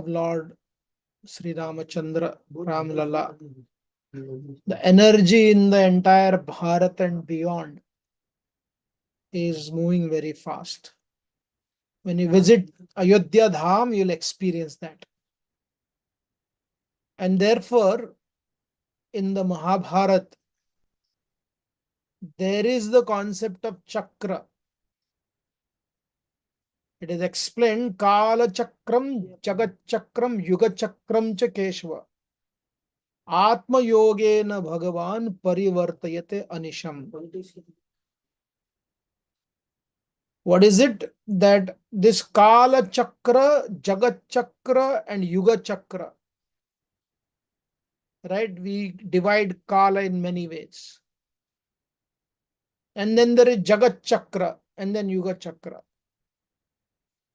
Lord Sri Ramachandra, Ram Lala, the energy in the entire Bharat and beyond is moving very fast. When you visit Ayodhya Dham, you'll experience that. And therefore, in the Mahabharata, there is the concept of chakra. It is explained, Kala Chakram, Jagat Chakram, Yuga Chakram cha Keshava. Atma Yogena Bhagavan Parivartayate Anisham. What is it? That this Kala Chakra, Jagat Chakra, and Yuga Chakra, right? We divide Kala in many ways. And then there is Jagat Chakra, and then Yuga Chakra.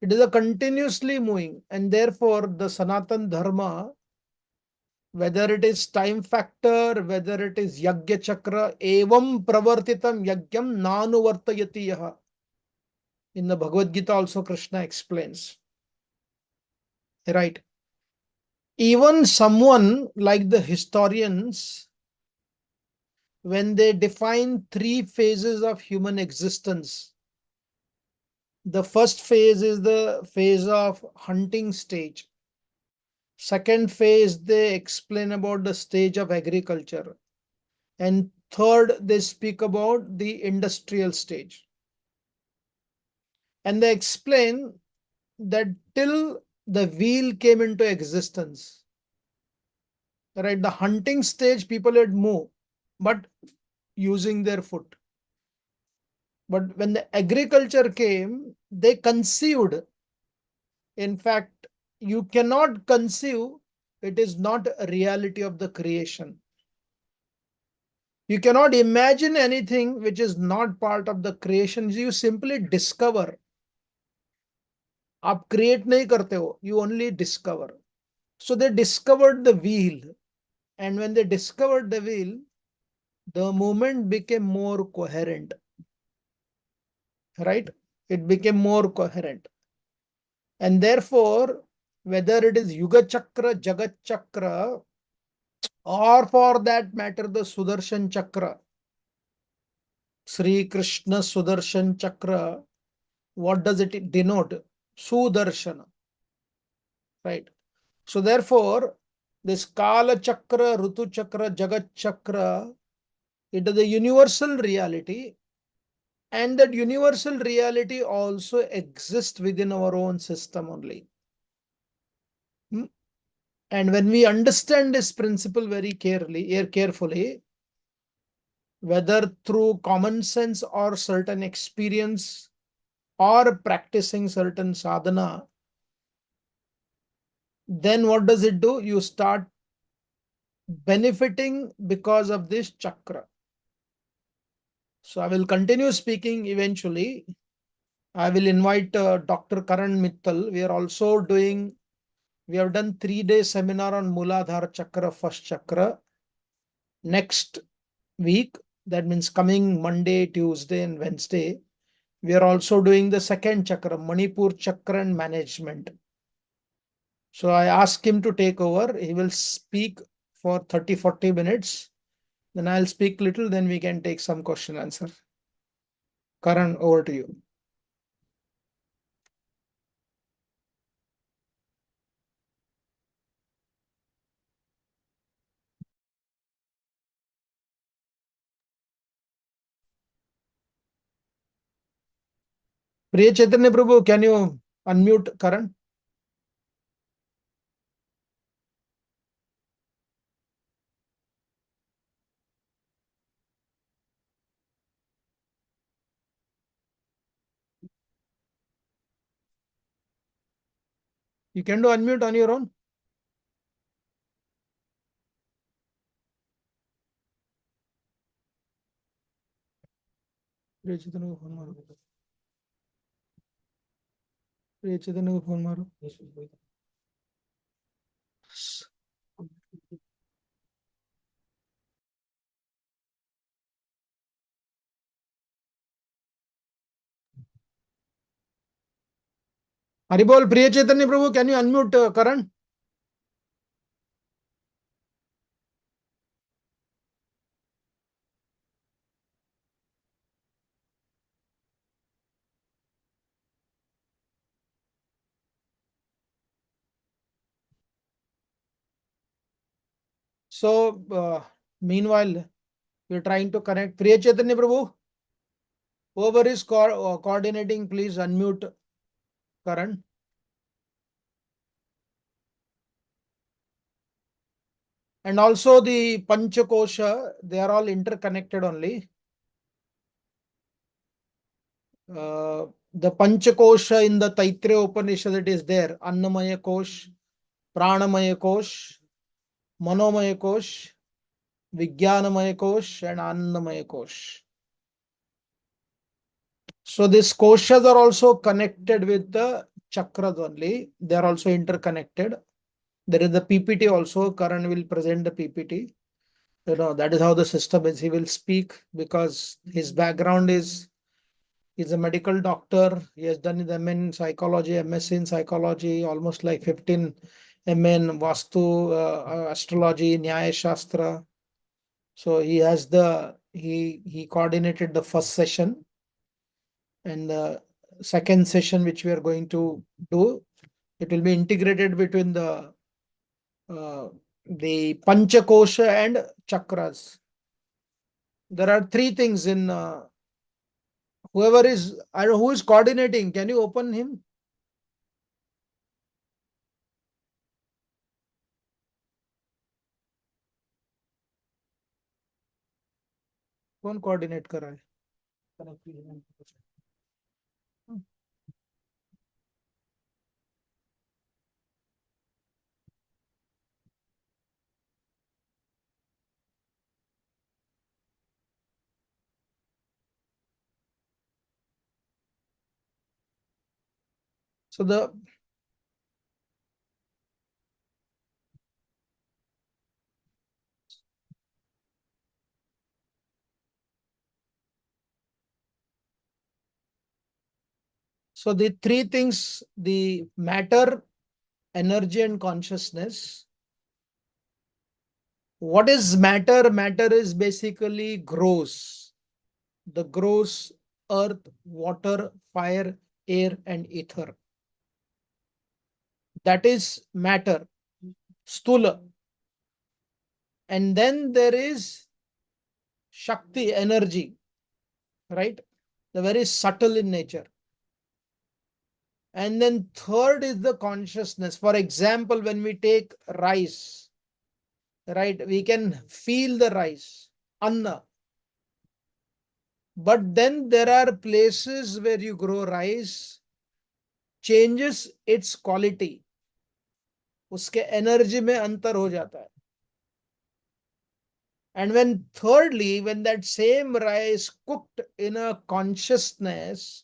It is a continuously moving, and therefore the Sanatan Dharma, whether it is time factor, whether it is Yagya Chakra, Evam Pravartitam Yagyam Nanuvartayati Yaha. In the Bhagavad Gita also Krishna explains. Right. Even someone like the historians, when they define three phases of human existence, the first phase is the phase of hunting stage. Second phase, they explain about the stage of agriculture. And third, they speak about the industrial stage. And they explain that till the wheel came into existence, right, the hunting stage, people had moved, but using their foot. But when the agriculture came, they conceived. In fact, you cannot conceive, it is not a reality of the creation. You cannot imagine anything which is not part of the creation. You simply discover. आप create नहीं करते हो, you only discover. So they discovered the wheel. And when they discovered the wheel, the movement became more coherent. Right? It became more coherent. And therefore, whether it is Yuga Chakra, Jagat Chakra, or for that matter, the Sudarshan Chakra, Sri Krishna Sudarshan Chakra, what does it denote? Sudarshana. Right? So therefore, this Kala Chakra, Rutu Chakra, Jagat Chakra, it is a universal reality. And that universal reality also exists within our own system only. And when we understand this principle very carefully, whether through common sense or certain experience or practicing certain sadhana, then what does it do? You start benefiting because of this chakra. So I will continue speaking eventually. I will invite Dr. Karan Mittal. We have done 3-day seminar on Muladhara Chakra, first chakra. Next week, that means coming Monday, Tuesday, and Wednesday, we are also doing the second chakra, Manipur Chakra and management. So I asked him to take over. He will speak for 30-40 minutes. Then I'll speak little, then we can take some question answer. Karan, over to you. Priya Chaitanya Prabhu, can you unmute Karan? You can do unmute on your own. Priya Chaitanya को phone मारो. Priya Chaitanya को phone मारो. Haribol, Priya Chaitanya Prabhu, can you unmute Karan? So, meanwhile, we're trying to connect. Priya Chaitanya Prabhu, whoever is coordinating, please unmute Karan. And also the Panch Kosha, they are all interconnected only. The Panch Kosha in the Taittiriya Upanishad, it is there. Annamaya Kosh, Pranamaya Kosh, Manomaya Kosh, Vijnanamaya Kosh, and Annamaya Kosh. So these koshas are also connected with the chakras only. They are also interconnected. There is the PPT also. Karan will present the PPT. That is how the system is. He will speak because his background is he's a medical doctor. He has done his MA in psychology, MSc in psychology, almost like 15 MA in Vastu, astrology, Nyaya Shastra. So he coordinated the first session, and the second session which we are going to do, it will be integrated between the Panch Kosha and Chakras. There are three things in whoever is, I don't know who is coordinating. Can you open him? कौन coordinate कर रहा है? So the three things, the matter, energy, and consciousness. What is matter? Matter is basically gross. The gross earth, water, fire, air, and ether. That is matter, stula. And then there is Shakti, energy, right? The very subtle in nature. And then third is the consciousness. For example, when we take rice, right, we can feel the rice, anna. But then there are places where you grow rice, changes its quality. उसके energy में अंतर हो जाता है. And when thirdly, when that same rice cooked in a consciousness,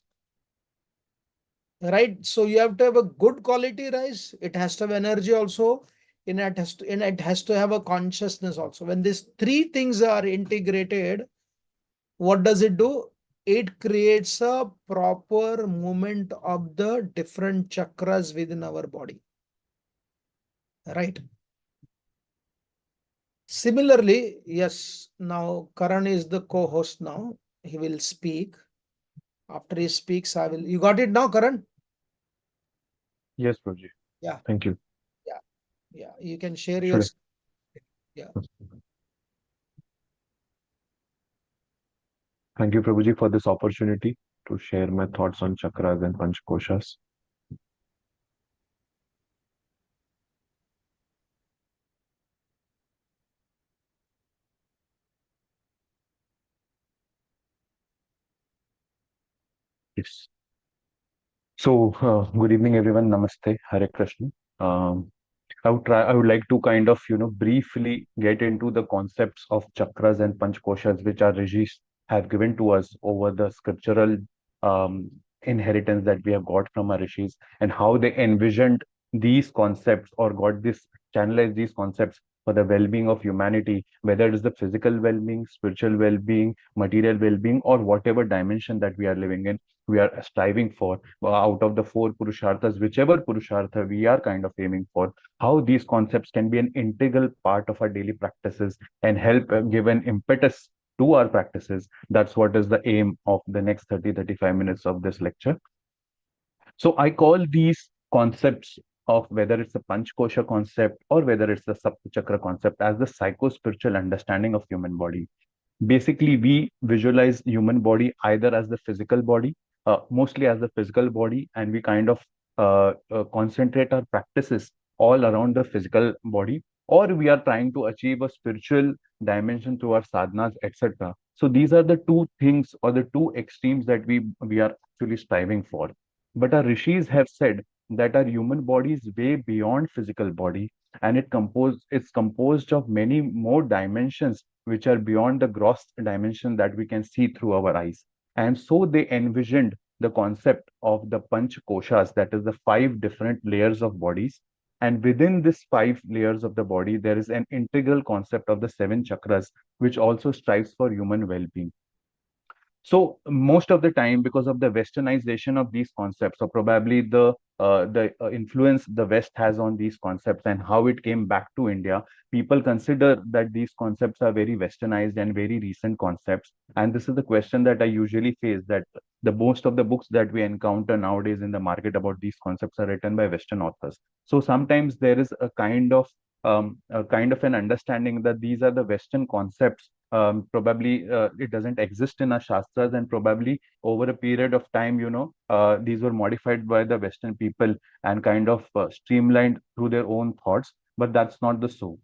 right? So you have to have a good quality rice. It has to have energy also. And it has to have a consciousness also. When these three things are integrated, what does it do? It creates a proper movement of the different chakras within our body. Right? Similarly, yes, now Karan is the co-host now. He will speak. After he speaks, I will. You got it now, Karan? Yes, Prabhuji. Yeah. Thank you. Yeah. Yeah. You can share your. Should Yeah. Thank you, Prabhuji, for this opportunity to share my thoughts on chakras and panch koshas. Yes. So, good evening, everyone. Namaste. Hare Krishna. Um, I would like to kind of, briefly get into the concepts of chakras and panch koshas, which our Rishis have given to us over the scriptural um, inheritance that we have got from our Rishis, and how they envisioned these concepts or got this channelized these concepts for the well-being of humanity, whether it is the physical well-being, spiritual well-being, material well-being, or whatever dimension that we are living in, we are striving for out of the four purusharthas, whichever purushartha we are kind of aiming for, how these concepts can be an integral part of our daily practices and help give an impetus to our practices. That's what is the aim of the next 30-35 minutes of this lecture. So I call these concepts of whether it's a Panch Kosha concept or whether it's the Sapta Chakra concept as the psycho-spiritual understanding of human body. Basically, we visualize human body either as the physical body, mostly as the physical body, and we kind of concentrate our practices all around the physical body, or we are trying to achieve a spiritual dimension through our sadhanas, etc. So these are the two things or the two extremes that we are actually striving for. But our rishis have said that our human body is way beyond physical body, and it's composed of many more dimensions which are beyond the gross dimension that we can see through our eyes. And so they envisioned the concept of the Panch Koshas, that is the five different layers of bodies. And within this five layers of the body, there is an integral concept of the seven chakras, which also strives for human well being. So most of the time, because of the westernization of these concepts, or probably the influence the West has on these concepts and how it came back to India, people consider that these concepts are very westernized and very recent concepts. And this is the question that I usually face, that the most of the books that we encounter nowadays in the market about these concepts are written by Western authors. So sometimes there is a kind of an understanding that these are the Western concepts. Probably it doesn't exist in our shastras, and probably over a period of time, these were modified by the Western people and kind of streamlined through their own thoughts. But that's not the so.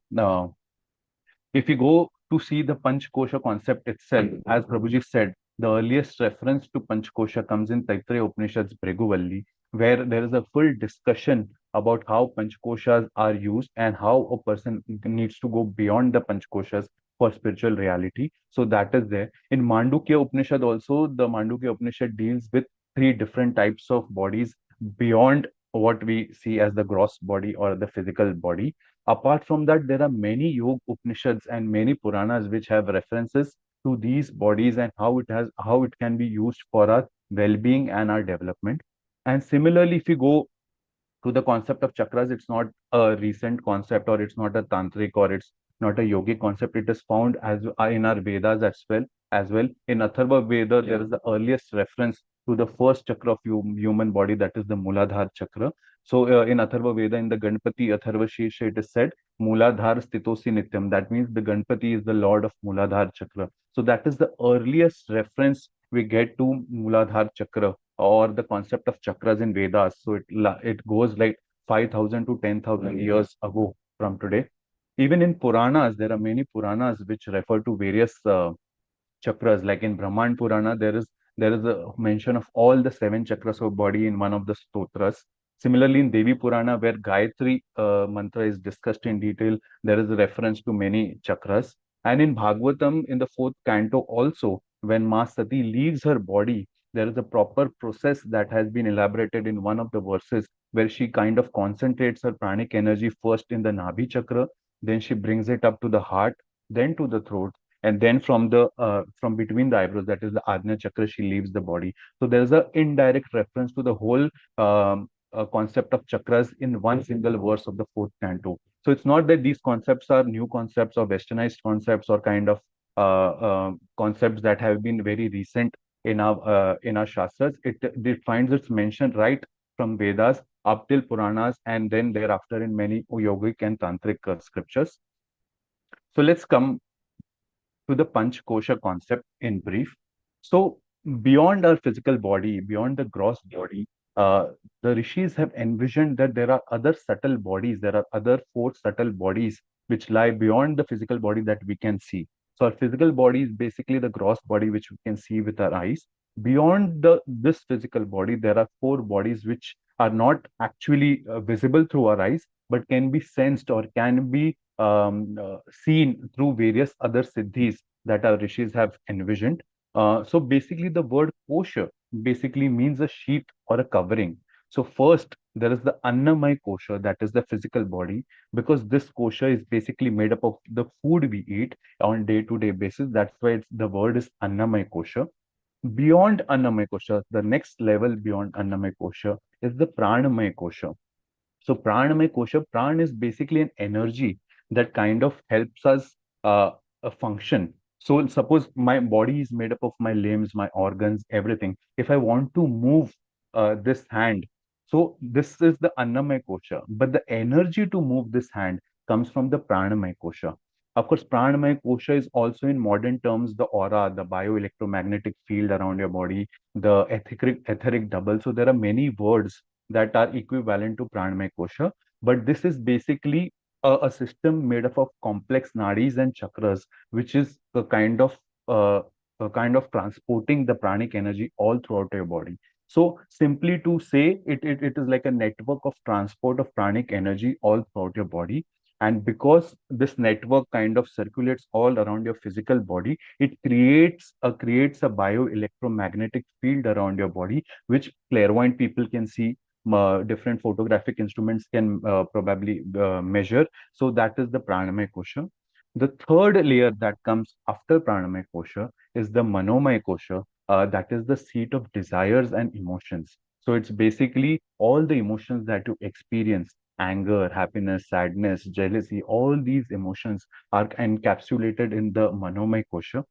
If you go to see the Panch Kosha concept itself, as Prabhuji said, the earliest reference to Panch Kosha comes in Taittiriya Upanishad's Bhrigu, where there is a full discussion about how Panch Koshas are used and how a person needs to go beyond the Panch Koshas for spiritual reality. So that is there. In Mandukya Upanishad also, the Mandukya Upanishad deals with three different types of bodies beyond what we see as the gross body or the physical body. Apart from that, there are many Yoga Upanishads and many Puranas which have references to these bodies and how it can be used for our well-being and our development. And similarly, if you go to the concept of chakras, it's not a recent concept, or it's not a tantric, or it's not a yogic concept. It is found as in our Vedas as well. In Atharva Veda, there is the earliest reference to the first chakra of human body, that is the Muladhara chakra. So in Atharva Veda, in the Ganpati Atharva Shesha, it is said Muladhara Stitosi Nityam. That means the Ganpati is the lord of Muladhara chakra. So that is the earliest reference we get to Muladhara chakra or the concept of chakras in Vedas. So it goes like 5,000 to 10,000 years ago from today. Even in Puranas, there are many Puranas which refer to various chakras. Like in Brahman Purana, there is a mention of all the seven chakras of body in one of the stotras. Similarly, in Devi Purana, where Gayatri mantra is discussed in detail, there is a reference to many chakras. And in Bhagavatam, in the fourth canto, also, when Ma Sati leaves her body, there is a proper process that has been elaborated in one of the verses where she kind of concentrates her pranic energy first in the Nabhi chakra, then she brings it up to the heart, then to the throat, and then from between the eyebrows, that is the Ajna chakra, she leaves the body. So there is a indirect reference to the whole concept of chakras in one single verse of the fourth canto. So it's not that these concepts are new concepts or westernized concepts or kind of concepts that have been very recent in our shastras. It finds its mention right from Vedas up till Puranas, and then thereafter in many yogic and tantric scriptures. So let's come to the Panch Kosha concept in brief. So, beyond our physical body, beyond the gross body, the rishis have envisioned that there are other subtle bodies, there are other four subtle bodies which lie beyond the physical body that we can see. So, our physical body is basically the gross body which we can see with our eyes. Beyond this physical body, there are four bodies which are not actually visible through our eyes, but can be sensed or can be seen through various other siddhis that our rishis have envisioned. So basically, the word kosha basically means a sheath or a covering. So first, there is the annamay kosha, that is the physical body, because this kosha is basically made up of the food we eat on day-to-day basis. That's why the word is annamay kosha. Beyond annamay kosha, the next level beyond annamay kosha is the pranamay kosha. So pranamay kosha, pran is basically an energy that kind of helps us function. So suppose my body is made up of my limbs, my organs, everything. If I want to move this hand, So this is the Annamaya Kosha. But the energy to move this hand comes from the Pranamaya Kosha. Of course, Pranamaya Kosha is also in modern terms the aura, the bioelectromagnetic field around your body, the etheric double. So there are many words that are equivalent to Pranamaya Kosha. But this is basically a system made up of complex nadis and chakras, which is uh, a kind of transporting the pranic energy all throughout your body. So simply to say, it is like a network of transport of pranic energy all throughout your body. And because this network kind of circulates all around your physical body, it creates a bioelectromagnetic field around your body, which clairvoyant people can see. Different photographic instruments can probably measure. So that is the pranamaya kosha. The third layer that comes after pranamaya kosha is the manomaya kosha, that is the seat of desires and emotions. So it's basically all the emotions that you experience: anger, happiness, sadness, jealousy. All these emotions are encapsulated in the Manomaya Kosha.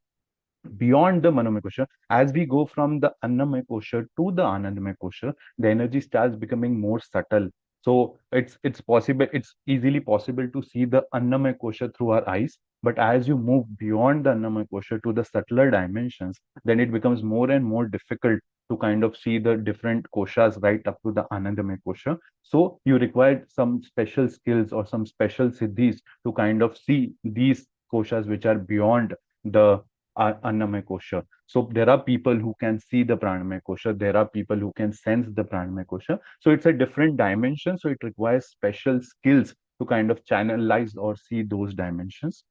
Beyond the Manomaya Kosha, as we go from the Annamaya Kosha to the Anandamaya Kosha, the energy starts becoming more subtle. So it's possible, it's easily possible to see the Annamaya Kosha through our eyes. But as you move beyond the Annamaya Kosha to the subtler dimensions, then it becomes more and more difficult to kind of see the different koshas right up to the Anandamaya Kosha. So you require some special skills or some special siddhis to kind of see these koshas which are beyond the Annamaya Kosha. So there are people who can see the Pranamaya Kosha. There are people who can sense the Pranamaya Kosha. So it's a different dimension. So it requires special skills to kind of channelize or see those dimensions.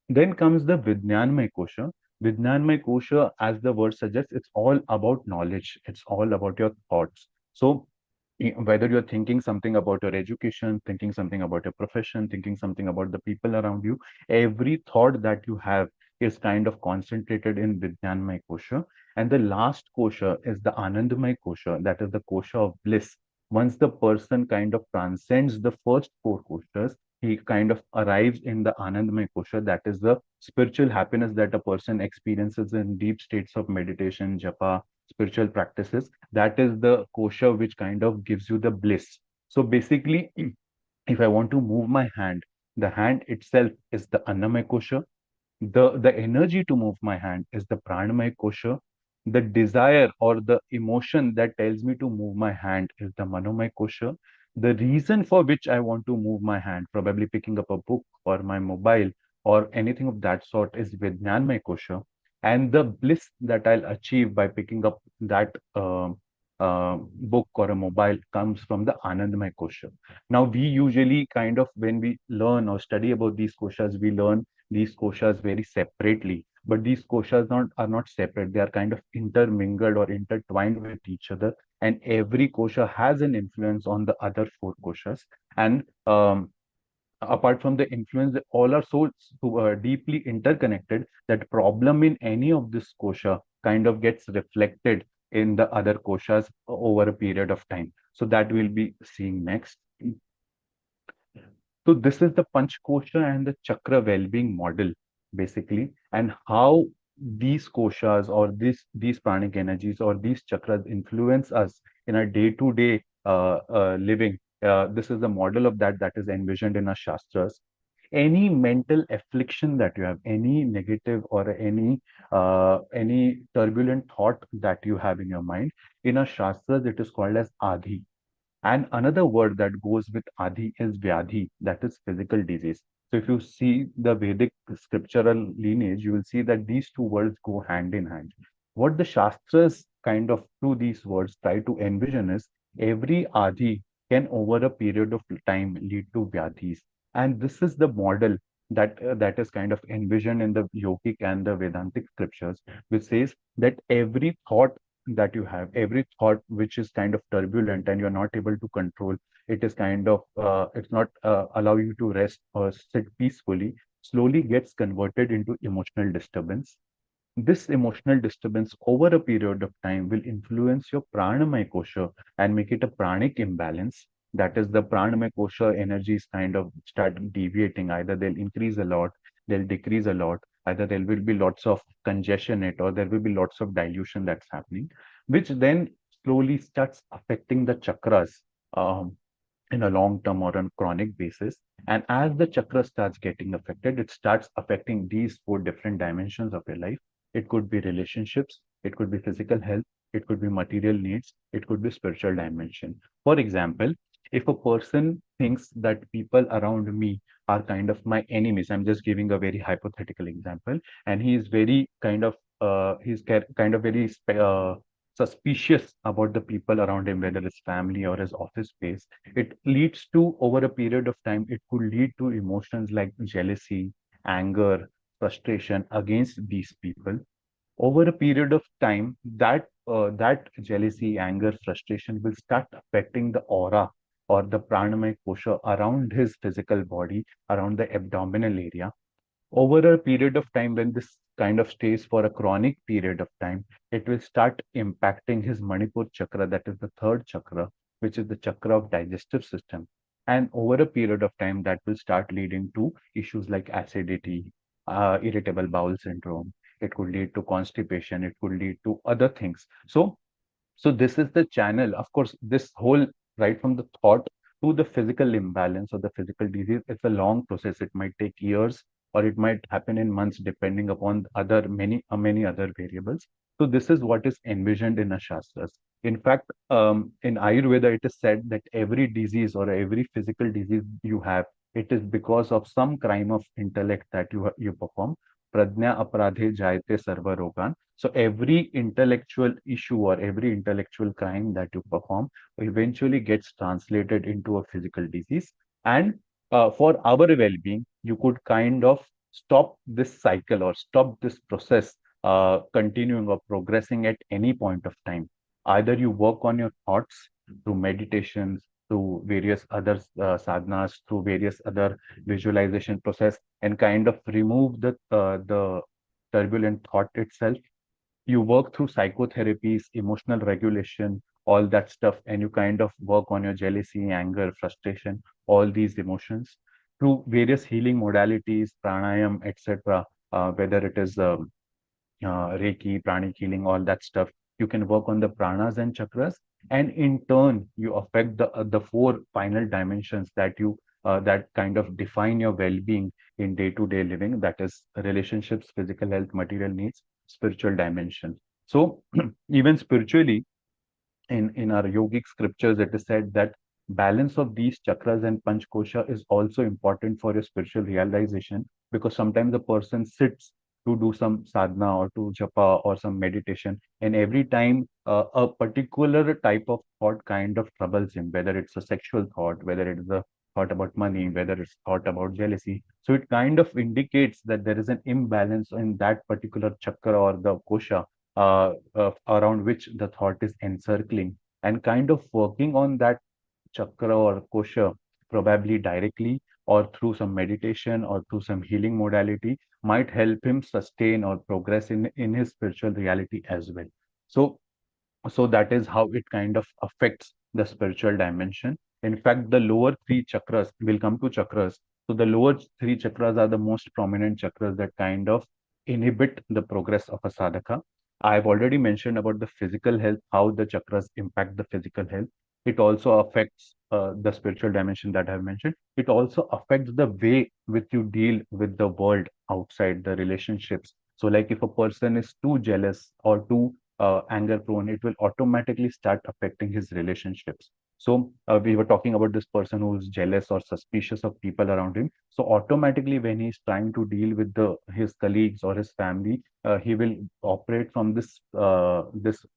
Then comes the Vijnanmaya Kosha. Vijnanmaya Kosha, as the word suggests, it's all about knowledge. It's all about your thoughts. So whether you're thinking something about your education, thinking something about your profession, thinking something about the people around you, every thought that you have is kind of concentrated in Vijnanmaya Kosha. And the last kosha is the Anandamaya Kosha, that is the kosha of bliss. Once the person kind of transcends the first four koshas, he kind of arrives in the Anandamaya Kosha, that is the spiritual happiness that a person experiences in deep states of meditation, japa, spiritual practices. That is the kosha which kind of gives you the bliss. So basically, if I want to move my hand, the hand itself is the Annamaya Kosha. The energy to move my hand is the pranamaya kosha. The desire or the emotion that tells me to move my hand is the manomaya kosha. The reason for which I want to move my hand, probably picking up a book or my mobile or anything of that sort, is vijnanmaya kosha. And the bliss that I'll achieve by picking up that book or a mobile comes from the anandamaya kosha. Now we usually kind of, when we learn or study about these koshas, we learn these koshas very separately. But these koshas are not separate. They are kind of intermingled or intertwined with each other. And every kosha has an influence on the other four koshas. And apart from the influence, they all are so deeply interconnected that problem in any of this kosha kind of gets reflected in the other koshas over a period of time. So that we'll be seeing next. So this is the Panch Kosha and the Chakra well-being model, basically, and how these koshas or these pranic energies or these chakras influence us in our day-to-day living. This is the model of that is envisioned in our shastras. Any mental affliction that you have, any negative or any turbulent thought that you have in your mind, in our shastras it is called as adhi. And another word that goes with Adi is Vyadhi, that is physical disease. So if you see the Vedic scriptural lineage, you will see that these two words go hand in hand. What the Shastras kind of through these words try to envision is every Adi can over a period of time lead to Vyadhis. And this is the model that is kind of envisioned in the yogic and the Vedantic scriptures, which says that every thought that you have, every thought which is kind of turbulent and you're not able to control, it is kind of, it's not allow you to rest or sit peacefully, slowly gets converted into emotional disturbance. This emotional disturbance over a period of time will influence your pranamaya kosha and make it a pranic imbalance. That is, the pranamaya kosha energies kind of start deviating. Either they'll increase a lot, they'll decrease a lot. Either there will be lots of congestion in it, or there will be lots of dilution that's happening, which then slowly starts affecting the chakras. in a long term or on chronic basis. And as the chakra starts getting affected, it starts affecting these four different dimensions of your life. It could be relationships, it could be physical health, it could be material needs, it could be spiritual dimension. For example, if a person thinks that people around me are kind of my enemies, I'm just giving a very hypothetical example, and he is very kind of kind of very suspicious about the people around him, whether it's family or his office space, it leads to, over a period of time, it could lead to emotions like jealousy, anger, frustration against these people. Over a period of time, that jealousy, anger, frustration will start affecting the aura or the pranamaya kosha around his physical body, around the abdominal area. Over a period of time, when this kind of stays for a chronic period of time, it will start impacting his Manipur chakra, that is the third chakra, which is the chakra of digestive system. And over a period of time, that will start leading to issues like acidity, irritable bowel syndrome. It could lead to constipation. It could lead to other things. So this is the channel. Of course, this whole, right from the thought to the physical imbalance or the physical disease, it's a long process. It might take years or it might happen in months, depending upon other many other variables. So this is what is envisioned in the Shastras. In fact, in Ayurveda, it is said that every disease or every physical disease you have, it is because of some crime of intellect that you perform. Pradnya aparadhe jayate sarva rogan. So every intellectual issue or every intellectual crime that you perform eventually gets translated into a physical disease. And for our well-being, you could kind of stop this cycle or stop this process continuing or progressing at any point of time. Either you work on your thoughts through meditations, through various other sadhanas, through various other visualization process, and kind of remove the turbulent thought itself. You work through psychotherapies, emotional regulation, all that stuff, and you kind of work on your jealousy, anger, frustration, all these emotions through various healing modalities, pranayam, etc. Whether it is Reiki, pranic healing, all that stuff. You can work on the pranas and chakras, and in turn, you affect the four final dimensions that kind of define your well-being in day-to-day living. That is relationships, physical health, material needs, spiritual dimension. So even spiritually, in our yogic scriptures, it is said that balance of these chakras and panch kosha is also important for your spiritual realization, because sometimes a person sits to do some sadhana or to japa or some meditation, and every time a particular type of thought kind of troubles him, whether it's a sexual thought, whether it is a thought about money, whether it's thought about jealousy. So it kind of indicates that there is an imbalance in that particular chakra or the kosha, around which the thought is encircling, and kind of working on that chakra or kosha, probably directly or through some meditation or through some healing modality, might help him sustain or progress in his spiritual reality as well. So so that is how it kind of affects the spiritual dimension. In fact, the lower three chakras, will come to chakras. So the lower three chakras are the most prominent chakras that kind of inhibit the progress of a sadhaka. I've already mentioned about the physical health, how the chakras impact the physical health. It also affects the spiritual dimension that I've mentioned. It also affects the way which you deal with the world outside, the relationships. So like if a person is too jealous or too anger prone, it will automatically start affecting his relationships. So we were talking about this person who's jealous or suspicious of people around him. So automatically, when he's trying to deal with the his colleagues or his family, he will operate from this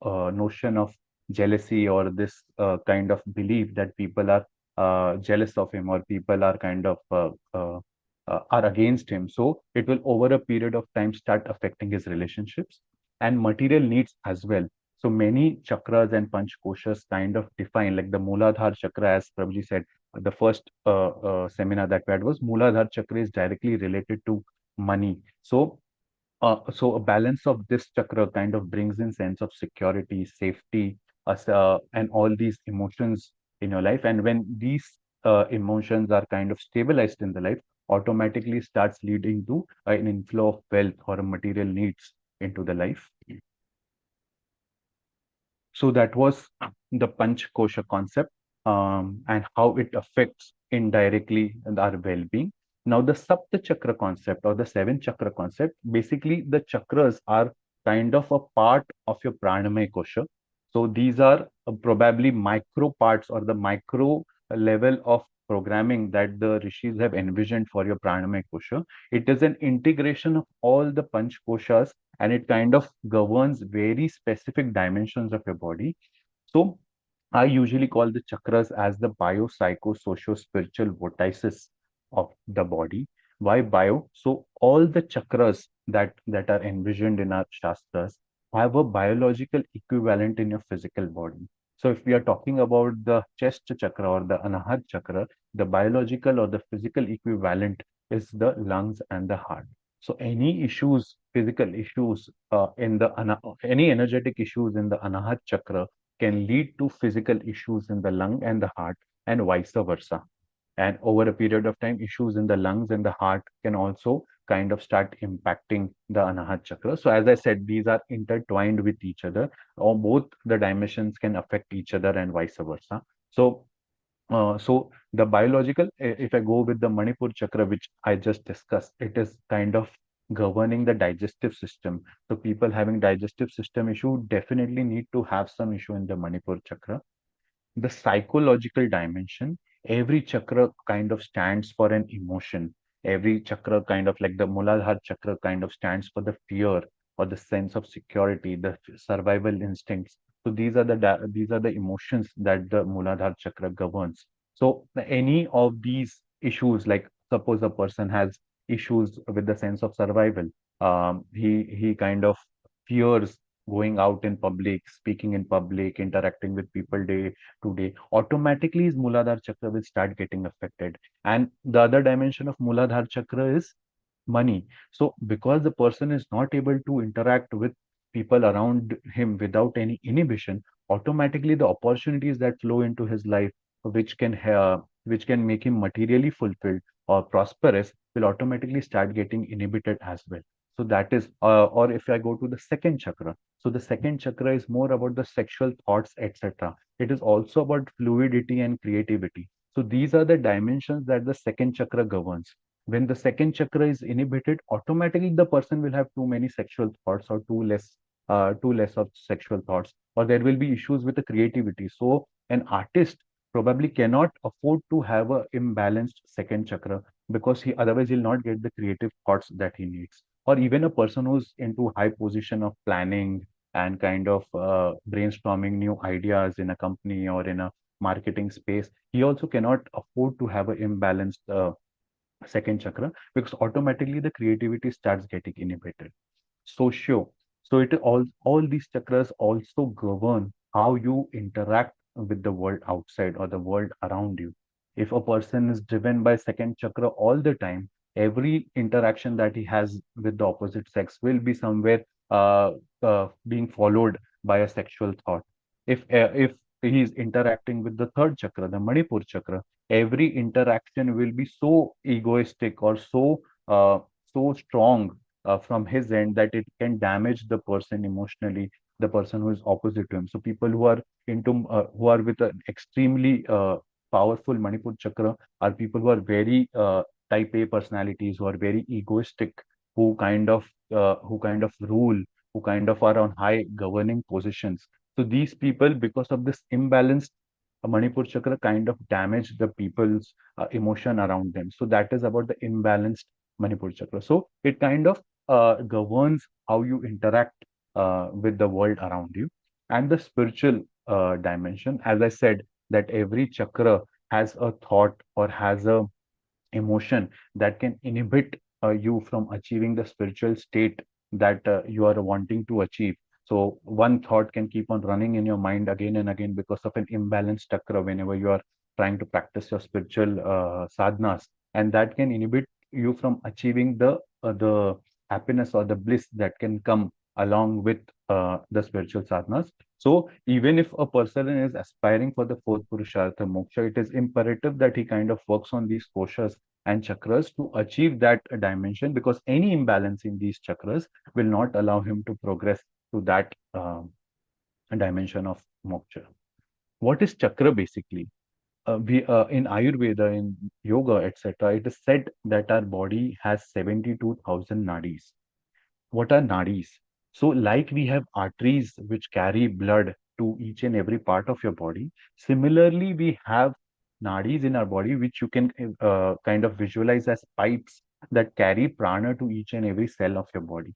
notion of jealousy, or this kind of belief that people are jealous of him, or people are kind of are against him. So it will, over a period of time, start affecting his relationships and material needs as well. So many chakras and panch koshas kind of define, like the Mooladhara chakra, as Prabhuji said, the first seminar that we had was Mooladhara chakra is directly related to money. So a balance of this chakra kind of brings in sense of security, safety, and all these emotions in your life. And when these emotions are kind of stabilized in the life, automatically starts leading to an inflow of wealth or material needs into the life. So that was the Panch Kosha concept. and how it affects indirectly our well-being. Now, the Sapta Chakra concept or the seven chakra concept, basically the chakras are kind of a part of your pranamaya kosha. So these are probably micro parts or the micro level of programming that the rishis have envisioned for your pranamaya kosha. It is an integration of all the panch koshas, and it kind of governs very specific dimensions of your body. So I usually call the chakras as the bio, psycho, socio, spiritual vortices of the body. Why bio? So all the chakras that are envisioned in our shastras have a biological equivalent in your physical body. So if we are talking about the chest chakra or the anahat chakra, the biological or the physical equivalent is the lungs and the heart. So any issues, physical issues any energetic issues in the anahat chakra can lead to physical issues in the lung and the heart, and vice versa. And over a period of time, issues in the lungs and the heart can also kind of start impacting the anahat chakra. So, as I said, these are intertwined with each other, or both the dimensions can affect each other and vice versa. So the biological, if I go with the Manipur chakra, which I just discussed, it is kind of governing the digestive system. So people having digestive system issue definitely need to have some issue in the Manipur chakra. The psychological dimension, every chakra kind of stands for an emotion. Every chakra kind of like the Muladhara chakra kind of stands for the fear or the sense of security, the survival instincts. So these are the emotions that the Muladhara chakra governs. So any of these issues, like suppose a person has issues with the sense of survival, he kind of fears going out in public, speaking in public, interacting with people day today, automatically his Muladhara chakra will start getting affected. And the other dimension of Muladhara chakra is money. So because the person is not able to interact with people around him without any inhibition, automatically the opportunities that flow into his life, which can make him materially fulfilled or prosperous, will automatically start getting inhibited as well. So that is, or if I go to the second chakra, so the second chakra is more about the sexual thoughts, etc. It is also about fluidity and creativity. So these are the dimensions that the second chakra governs. When the second chakra is inhibited, automatically the person will have too many sexual thoughts or too less of sexual thoughts, or there will be issues with the creativity. So an artist probably cannot afford to have a imbalanced second chakra, because he otherwise he'll not get the creative thoughts that he needs. Or even a person who's into high position of planning and kind of brainstorming new ideas in a company or in a marketing space, he also cannot afford to have an imbalanced second chakra, because automatically the creativity starts getting inhibited. Socio. So it all these chakras also govern how you interact with the world outside or the world around you. If a person is driven by second chakra all the time, every interaction that he has with the opposite sex will be somewhere being followed by a sexual thought. If he is interacting with the third chakra, the Manipur chakra, every interaction will be so egoistic or so strong from his end that it can damage the person emotionally, the person who is opposite to him. So people who are with an extremely powerful Manipur chakra are people who are very type A personalities, who are very egoistic, who kind of rule, who kind of are on high governing positions. So these people, because of this imbalanced Manipur chakra, kind of damage the people's emotion around them. So that is about the imbalanced Manipur chakra. So it kind of governs how you interact with the world around you. And the spiritual dimension, as I said, that every chakra has a thought or has a emotion that can inhibit you from achieving the spiritual state that you are wanting to achieve. So one thought can keep on running in your mind again and again because of an imbalanced chakra whenever you are trying to practice your spiritual sadhanas, and that can inhibit you from achieving the happiness or the bliss that can come along with the spiritual sadhanas. So even if a person is aspiring for the fourth Purushartha moksha, it is imperative that he kind of works on these koshas and chakras to achieve that dimension, because any imbalance in these chakras will not allow him to progress to that dimension of moksha. What is chakra basically? we in Ayurveda, in yoga, etc., it is said that our body has 72,000 nadis. What are nadis? So, like we have arteries which carry blood to each and every part of your body, similarly, we have nadis in our body which you can kind of visualize as pipes that carry prana to each and every cell of your body.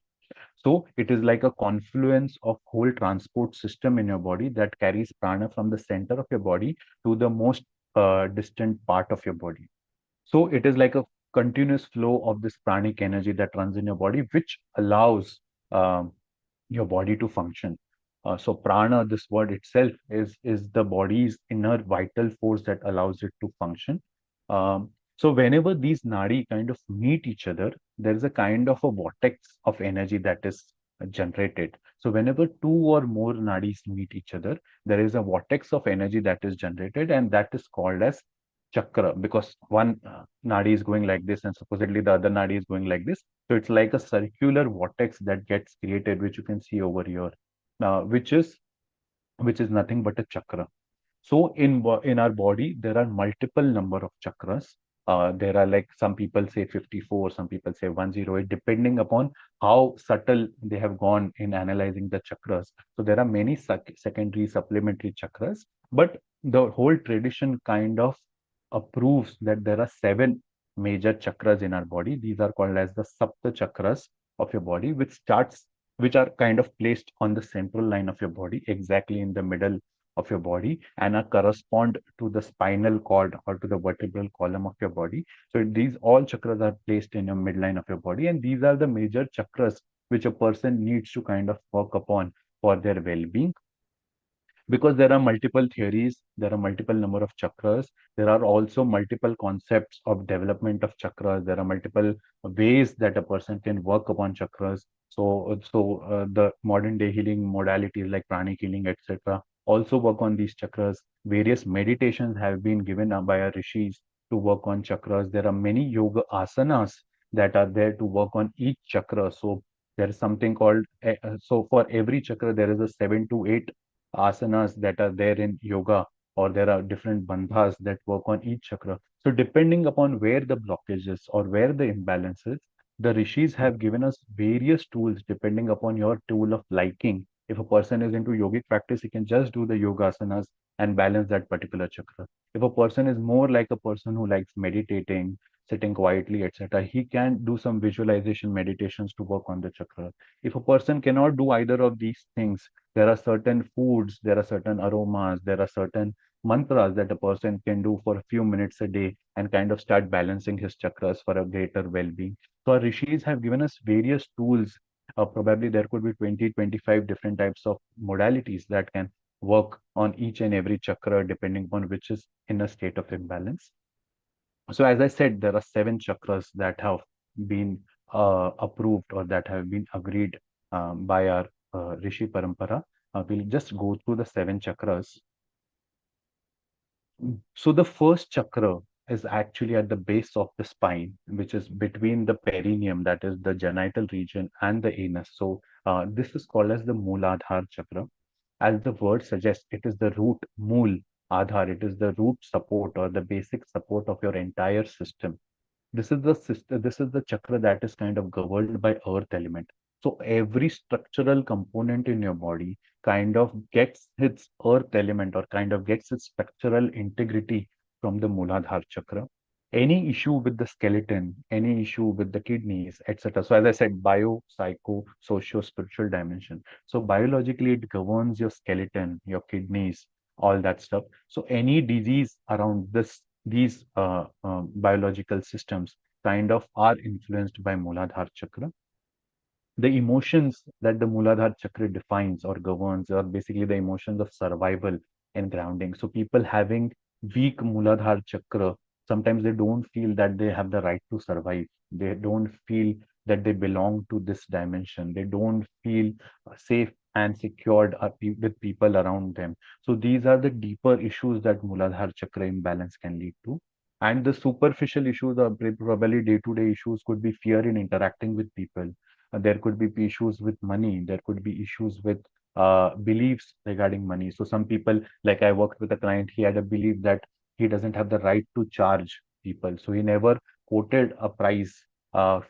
So it is like a confluence of whole transport system in your body that carries prana from the center of your body to the most distant part of your body. So it is like a continuous flow of this pranic energy that runs in your body, which allows um, your body to function. So prana, this word itself, is the body's inner vital force that allows it to function. So whenever these nadi kind of meet each other, there is a kind of a vortex of energy that is generated. So whenever two or more nadis meet each other, there is a vortex of energy that is generated, and that is called as chakra, because one nadi is going like this and supposedly the other nadi is going like this. So it's like a circular vortex that gets created, which you can see over here, which is nothing but a chakra. So in our body, there are multiple number of chakras. There are, like, some people say 54, some people say 108, depending upon how subtle they have gone in analyzing the chakras. So there are many secondary supplementary chakras, but the whole tradition kind of approves that there are seven major chakras in our body. These are called as the Sapta chakras of your body, which are kind of placed on the central line of your body, exactly in the middle of your body, and are correspond to the spinal cord or to the vertebral column of your body. So these all chakras are placed in your midline of your body, and these are the major chakras which a person needs to kind of work upon for their well-being, because there are multiple theories, there are multiple number of chakras, there are also multiple concepts of development of chakras, there are multiple ways that a person can work upon chakras. So the modern day healing modalities like pranic healing, etc., also work on these chakras. Various meditations have been given by our rishis to work on chakras. There are many yoga asanas that are there to work on each chakra. So there is something called so for every chakra there is a 7 to 8 asanas that are there in yoga, or there are different bandhas that work on each chakra. So depending upon where the blockage is or where the imbalance is, the rishis have given us various tools depending upon your tool of liking. If a person is into yogic practice, he can just do the yoga asanas and balance that particular chakra. If a person is more like a person who likes meditating, sitting quietly, etc., he can do some visualization meditations to work on the chakra. If a person cannot do either of these things, there are certain foods, there are certain aromas, there are certain mantras that a person can do for a few minutes a day and kind of start balancing his chakras for a greater well-being. So our rishis have given us various tools. Probably there could be 20, 25 different types of modalities that can work on each and every chakra depending upon which is in a state of imbalance. So as I said, there are seven chakras that have been approved or that have been agreed by our Rishi Parampara. We'll just go through the seven chakras. So the first chakra is actually at the base of the spine, which is between the perineum, that is the genital region, and the anus. So this is called as the Mooladhara chakra. As the word suggests, it is the root, mool, Adhar. It is the root support or the basic support of your entire system. This is the chakra that is kind of governed by earth element. So every structural component in your body kind of gets its earth element or kind of gets its structural integrity from the Mooladhara chakra. Any issue with the skeleton, any issue with the kidneys, etc. So as I said, bio, psycho, socio, spiritual dimension. So biologically, it governs your skeleton, your kidneys, all that stuff. So any disease around these biological systems kind of are influenced by Mooladhara chakra. The emotions that the Mooladhara chakra defines or governs are basically the emotions of survival and grounding. So people having weak Mooladhara chakra, sometimes they don't feel that they have the right to survive. They don't feel that they belong to this dimension. They don't feel safe and secured with people around them. So these are the deeper issues that Mooladhara chakra imbalance can lead to. And the superficial issues are probably day-to-day issues could be fear in interacting with people. There could be issues with money. There could be issues with beliefs regarding money. So some people, like I worked with a client, he had a belief that he doesn't have the right to charge people. So he never quoted a price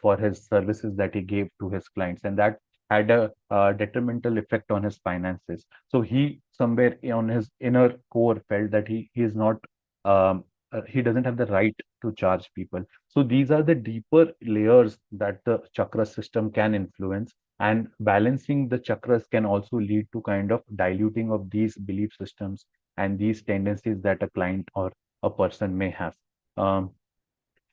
for his services that he gave to his clients, and that had a detrimental effect on his finances. So he somewhere on his inner core felt that he is not he doesn't have the right to charge people. So these are the deeper layers that the chakra system can influence, and balancing the chakras can also lead to kind of diluting of these belief systems and these tendencies that a client or a person may have. Um,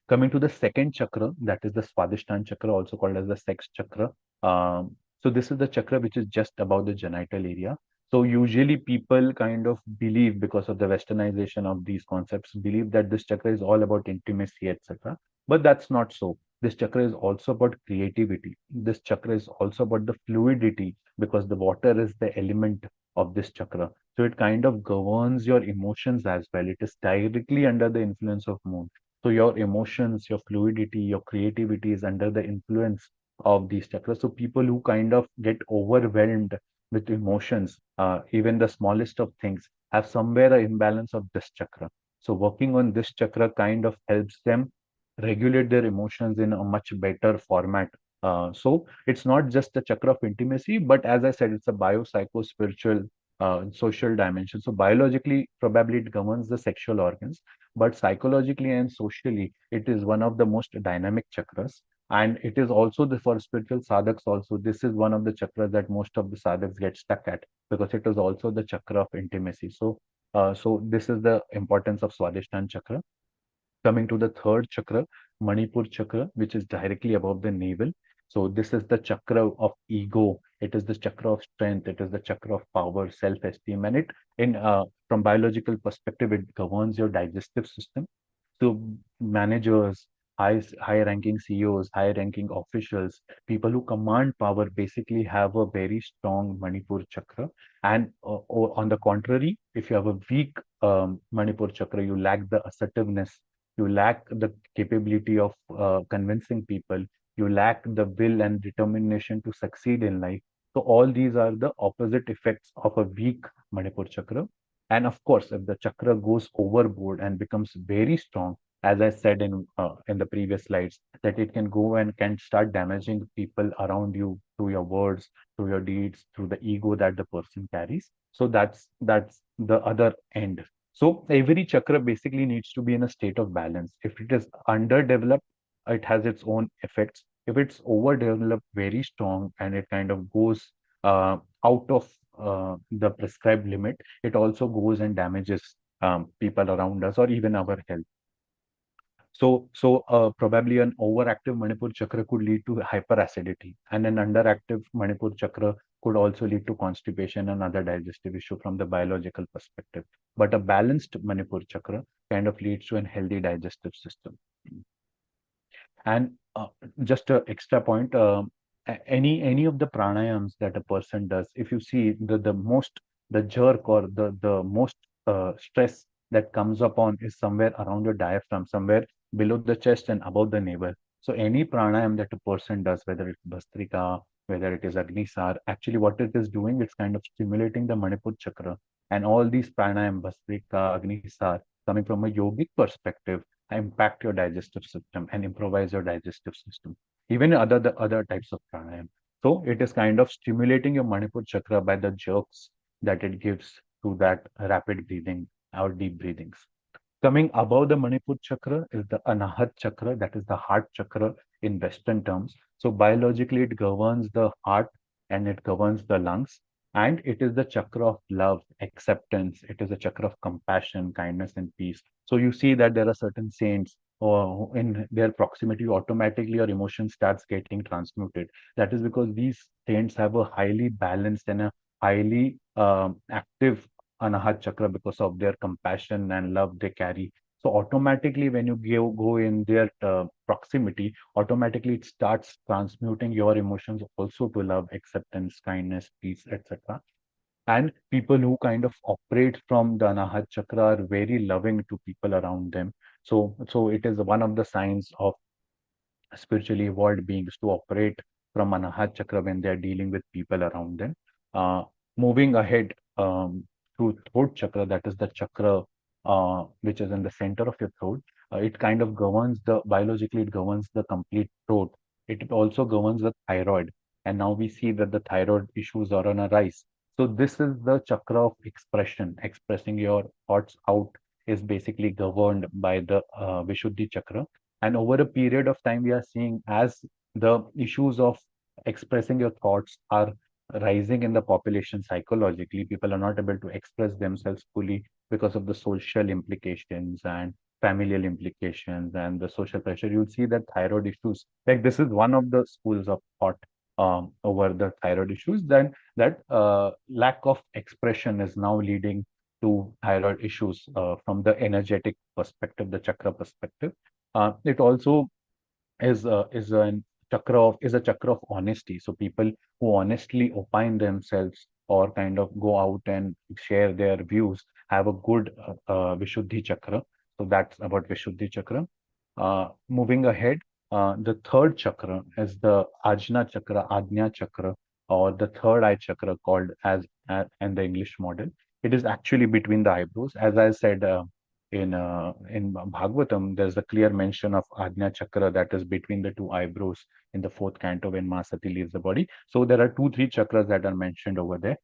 Coming to the second chakra, that is the Swadhisthana chakra, also called as the sex chakra. So this is the chakra which is just above the genital area. So usually people kind of believe, because of the westernization of these concepts, believe that this chakra is all about intimacy, etc. But that's not so. This chakra is also about creativity. This chakra is also about the fluidity, because the water is the element of this chakra. So it kind of governs your emotions as well. It is directly under the influence of moon. So your emotions, your fluidity, your creativity is under the influence of these chakras. So people who kind of get overwhelmed with emotions, even the smallest of things, have somewhere an imbalance of this chakra. So working on this chakra kind of helps them regulate their emotions in a much better format. So it's not just the chakra of intimacy, but as I said, it's a biopsycho-spiritual social dimension. So biologically, probably it governs the sexual organs, but psychologically and socially, it is one of the most dynamic chakras. And it is also the for spiritual sadhaks also. This is one of the chakras that most of the sadhaks get stuck at, because it is also the chakra of intimacy. So this is the importance of Swadhisthana chakra. Coming to the third chakra, Manipur chakra, which is directly above the navel. So this is the chakra of ego. It is the chakra of strength. It is the chakra of power, self-esteem, and it in from biological perspective, it governs your digestive system. So managers, high-ranking CEOs, high-ranking officials, people who command power basically have a very strong Manipur chakra. And on the contrary, if you have a weak Manipur chakra, you lack the assertiveness, you lack the capability of convincing people, you lack the will and determination to succeed in life. So all these are the opposite effects of a weak Manipur chakra. And of course, if the chakra goes overboard and becomes very strong, as I said in the previous slides, that it can go and can start damaging people around you through your words, through your deeds, through the ego that the person carries. So that's the other end. So every chakra basically needs to be in a state of balance. If it is underdeveloped, it has its own effects. If it's overdeveloped, very strong, and it kind of goes out of the prescribed limit, it also goes and damages people around us or even our health. So probably an overactive Manipur chakra could lead to hyperacidity, and an underactive Manipur chakra could also lead to constipation and other digestive issue from the biological perspective. But a balanced Manipur chakra kind of leads to a healthy digestive system. And just a extra point, any of the pranayams that a person does, if you see the most the jerk or the most stress that comes upon is somewhere around your diaphragm, somewhere below the chest and above the navel. So any pranayam that a person does, whether it's Bhastrika, whether it is Agnisar, actually what it is doing, it's kind of stimulating the Manipur chakra. And all these pranayam, Bhastrika, Agnisar, coming from a yogic perspective, impact your digestive system and improvise your digestive system. Even the other types of pranayam. So it is kind of stimulating your Manipur chakra by the jerks that it gives to that rapid breathing or deep breathings. Coming above the Manipur chakra is the Anahat chakra, that is the heart chakra in Western terms. So biologically, it governs the heart and it governs the lungs. And it is the chakra of love, acceptance. It is a chakra of compassion, kindness, and peace. So you see that there are certain saints or in their proximity, automatically your emotion starts getting transmuted. That is because these saints have a highly balanced and a highly active Anahat chakra because of their compassion and love they carry. So automatically, when you go in their proximity, automatically it starts transmuting your emotions also to love, acceptance, kindness, peace, etc. And people who kind of operate from the Anahat chakra are very loving to people around them. So it is one of the signs of spiritually evolved beings to operate from Anahat chakra when they are dealing with people around them. Uh, Moving ahead to throat chakra, that is the chakra. which is in the center of your throat. It kind of governs the biologically, it governs the complete throat. It also governs the thyroid. And now we see that the thyroid issues are on a rise. So this is the chakra of expression. Expressing your thoughts out is basically governed by the Vishuddhi chakra. And over a period of time, we are seeing as the issues of expressing your thoughts are rising in the population psychologically, people are not able to express themselves fully because of the social implications and familial implications and the social pressure. You'll see that thyroid issues, like this is one of the schools of thought over the thyroid issues, then that lack of expression is now leading to thyroid issues from the energetic perspective, the chakra perspective. It also is a chakra of honesty. So people who honestly opine themselves or kind of go out and share their views have a good Vishuddhi chakra. So that's about Vishuddhi chakra. Moving ahead, the third chakra is the Ajna chakra, or the third eye chakra called as in the English model. It is actually between the eyebrows. As I said, in Bhagavatam, there's a clear mention of Ajna chakra that is between the two eyebrows in the fourth canto when Masati leaves the body. So there are two, three chakras that are mentioned over there.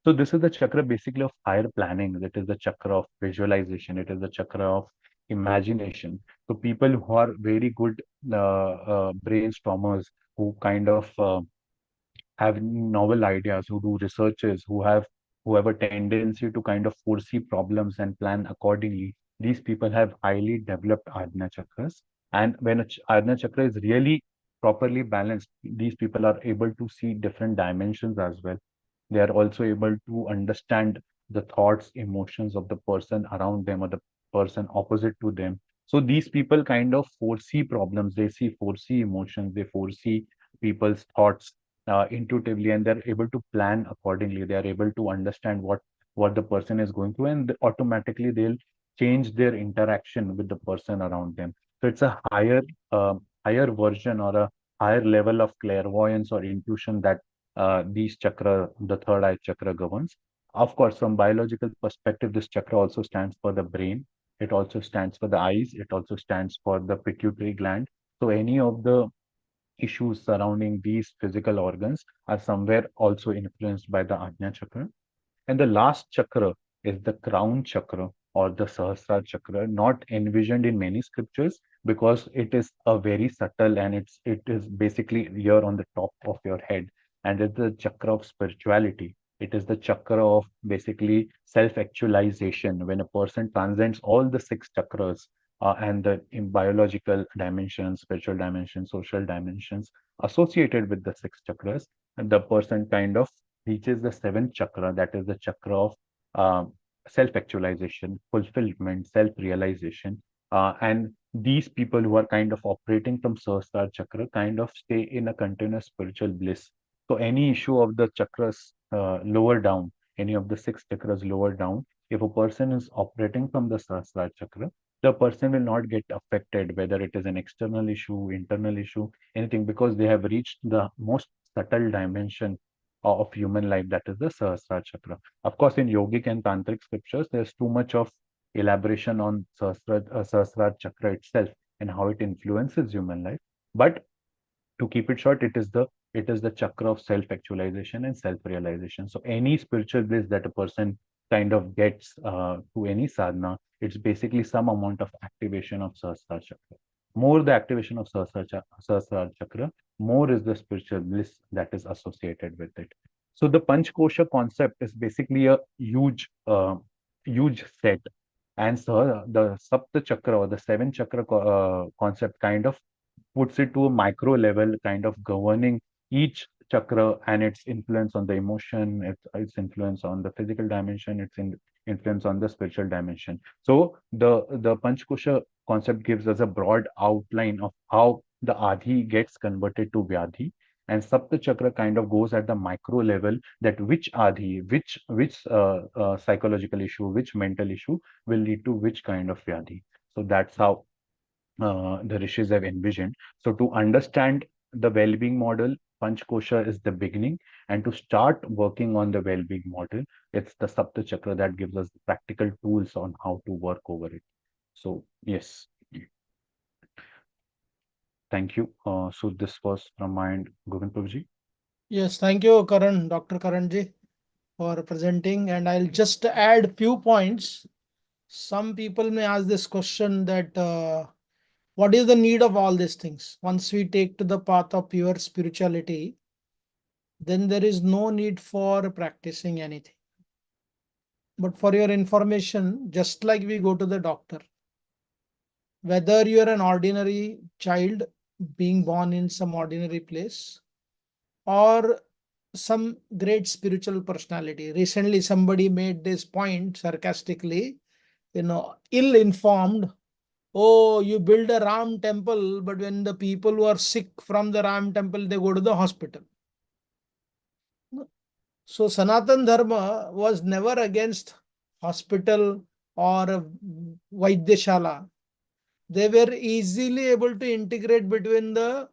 So this is the chakra basically of higher planning. It is the chakra of visualization. It is the chakra of imagination. So people who are very good brainstormers, who kind of have novel ideas, who do researches, who have a tendency to kind of foresee problems and plan accordingly. These people have highly developed Ajna chakras. And when Ajna chakra is really properly balanced, these people are able to see different dimensions as well. They are also able to understand the thoughts, emotions of the person around them or the person opposite to them. So these people kind of foresee problems, they foresee emotions, they foresee people's thoughts intuitively, and they're able to plan accordingly. They are able to understand what the person is going through, and automatically they'll change their interaction with the person around them. So it's a higher version or a higher level of clairvoyance or intuition that these chakra, the third eye chakra governs. Of course, from biological perspective, this chakra also stands for the brain. It also stands for the eyes. It also stands for the pituitary gland. So any of the issues surrounding these physical organs are somewhere also influenced by the Ajna chakra. And the last chakra is the crown chakra or the Sahasrara chakra, not envisioned in many scriptures because it is a very subtle and it is basically here on the top of your head. And it's the chakra of spirituality. It is the chakra of basically self-actualization. When a person transcends all the six chakras and the in biological dimensions, spiritual dimensions, social dimensions associated with the six chakras, and the person kind of reaches the seventh chakra, that is the chakra of uh, self actualization, fulfillment, self realization. And these people who are kind of operating from Sahasrara chakra kind of stay in a continuous spiritual bliss. So, any issue of the chakras lower down, any of the six chakras lower down, if a person is operating from the Sahasrara chakra, the person will not get affected, whether it is an external issue, internal issue, anything, because they have reached the most subtle dimension of human life, that is the Sahasrara chakra. Of course, in yogic and tantric scriptures, there's too much of elaboration on Sahasrara chakra itself and how it influences human life. But to keep it short, it is the chakra of self-actualization and self-realization. So any spiritual bliss that a person kind of gets to any sadhana, it's basically some amount of activation of Sahasrara chakra. More the activation of Sahasrara chakra, more is the spiritual bliss that is associated with it. So the Panch Kosha concept is basically a huge set, and so the Sapta chakra or the seven chakra concept kind of puts it to a micro level, kind of governing each chakra and its influence on the emotion, its influence on the physical dimension, influence on the spiritual dimension. So the Panchkosha concept gives us a broad outline of how the Adi gets converted to Vyadhi. And Sapta Chakra kind of goes at the micro level, that which Adi, which psychological issue, which mental issue will lead to which kind of Vyadhi. So that's how the Rishis have envisioned. So to understand the well-being model, Panch Kosha is the beginning, and to start working on the well-being model, it's the Sapta Chakra that gives us the practical tools on how to work over it. So yes, thank you. So this was from my end, Govind Prabhuji. Yes, thank you, Karan, Dr. Karanji, for presenting. And I'll just add few points. Some people may ask this question that what is the need of all these things? Once we take to the path of pure spirituality, then there is no need for practicing anything. But for your information, just like we go to the doctor, whether you're an ordinary child being born in some ordinary place or some great spiritual personality. Recently, somebody made this point sarcastically, ill informed. Oh, you build a Ram temple, but when the people who are sick from the Ram temple, they go to the hospital. So, Sanatan Dharma was never against hospital or Vaidyashala. They were easily able to integrate between the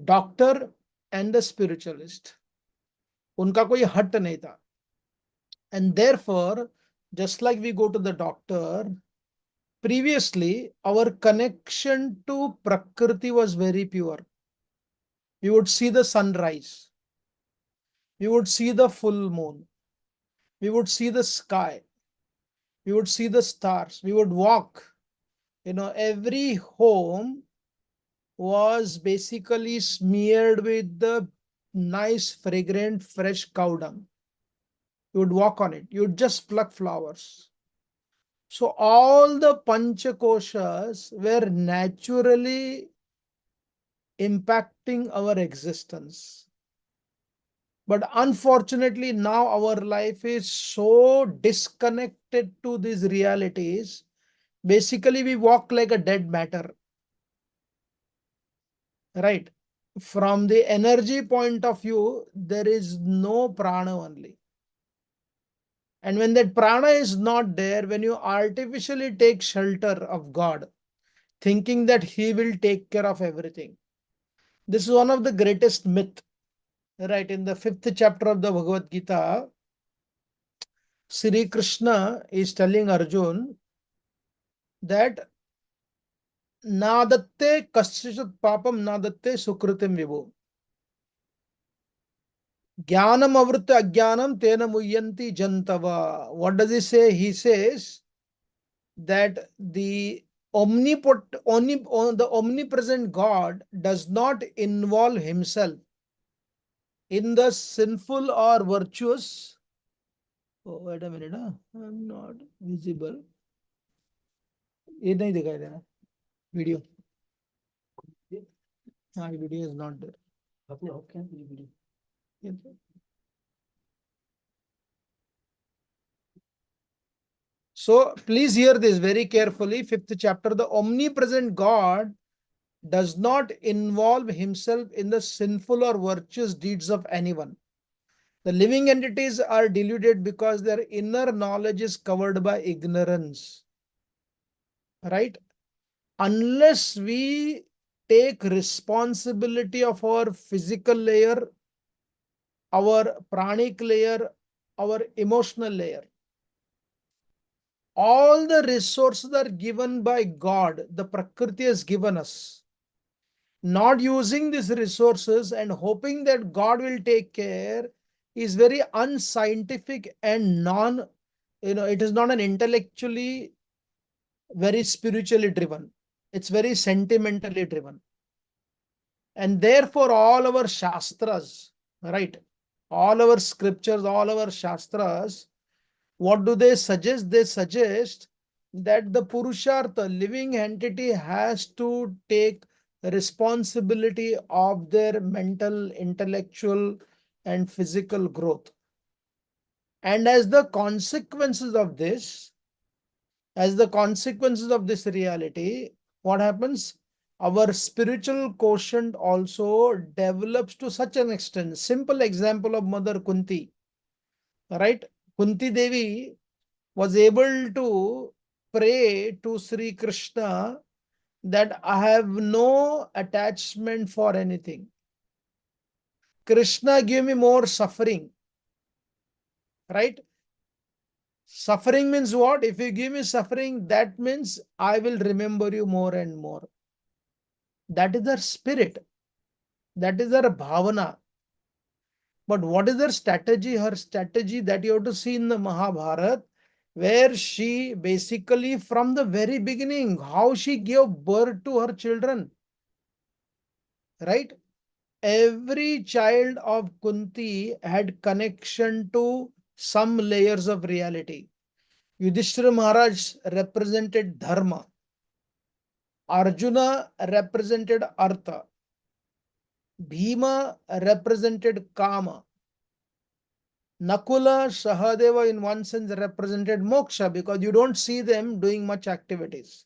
doctor and the spiritualist. उनका कोई हट नहीं था. And therefore, just like we go to the doctor, previously our connection to Prakriti was very pure. We would see the sunrise, we would see the full moon, we would see the sky, we would see the stars, we would walk. Every home was basically smeared with the nice, fragrant, fresh cow dung. You would walk on it, you would just pluck flowers. So all the Panch Koshas were naturally impacting our existence. But unfortunately, now our life is so disconnected to these realities. Basically, we walk like a dead matter, right? From the energy point of view, there is no prana only. And when that prana is not there, when you artificially take shelter of God, thinking that He will take care of everything, this is one of the greatest myth, right? In the 5th chapter of the Bhagavad Gita, Sri Krishna is telling Arjun that nadatte kasyat papam nadatte sukritim vibhu. Jnanam avritta ajnanam tena muyyanti jantava. What does he say? He says that the the omnipresent God does not involve himself in the sinful or virtuous. Oh, wait a minute. I'm not visible. ये नहीं दिखाई दे रहा video. हाँ, video is not there. अपने of क्या video. So please hear this very carefully. 5th chapter, the omnipresent God does not involve himself in the sinful or virtuous deeds of anyone. The living entities are deluded because their inner knowledge is covered by ignorance. Right? Unless we take responsibility of our physical layer, our pranic layer, our emotional layer, all the resources are given by God, the Prakriti has given us. Not using these resources and hoping that God will take care is very unscientific and it is not an intellectually very spiritually driven. It's very sentimentally driven. And therefore, all our shastras, right? All our scriptures, all our shastras, what do they suggest? They suggest that the Purushartha, living entity, has to take responsibility of their mental, intellectual, and physical growth. And as the consequences of this, reality, what happens? Our spiritual quotient also develops to such an extent. Simple example of Mother Kunti, right? Kunti Devi was able to pray to Sri Krishna that I have no attachment for anything. Krishna gave me more suffering, right? Suffering means what? If you give me suffering, that means I will remember you more and more. That is her spirit. That is her bhavana. But what is her strategy? Her strategy that you have to see in the Mahabharata, where she basically, from the very beginning, how she gave birth to her children, right? Every child of Kunti had connection to some layers of reality. Yudhishthira Maharaj represented Dharma. Arjuna represented Artha. Bhima represented Kama. Nakula, Sahadeva in one sense represented moksha because you don't see them doing much activities.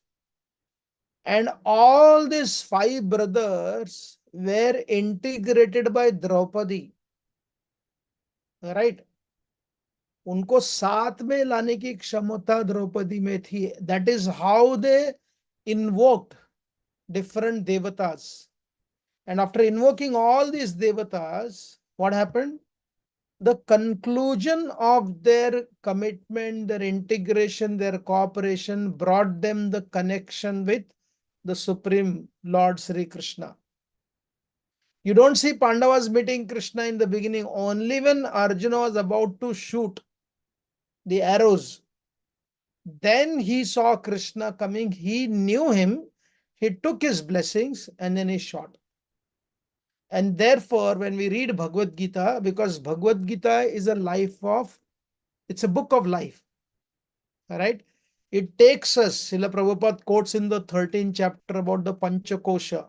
And all these five brothers were integrated by Draupadi. Right? उनको साथ में लाने की क्षमता द्रौपदी में थी. That is how they invoked different devatas. And after invoking all these devatas, what happened? The conclusion of their commitment, their integration, their cooperation brought them the connection with the Supreme Lord Sri Krishna. You don't see Pandavas meeting Krishna in the beginning. Only when Arjuna was about to shoot the arrows, then he saw Krishna coming. He knew him. He took his blessings and then he shot. And therefore, when we read Bhagavad Gita, because Bhagavad Gita is a life of, it's a book of life. Right? It takes us, Srila Prabhupada quotes in the 13th chapter about the Panch Kosha.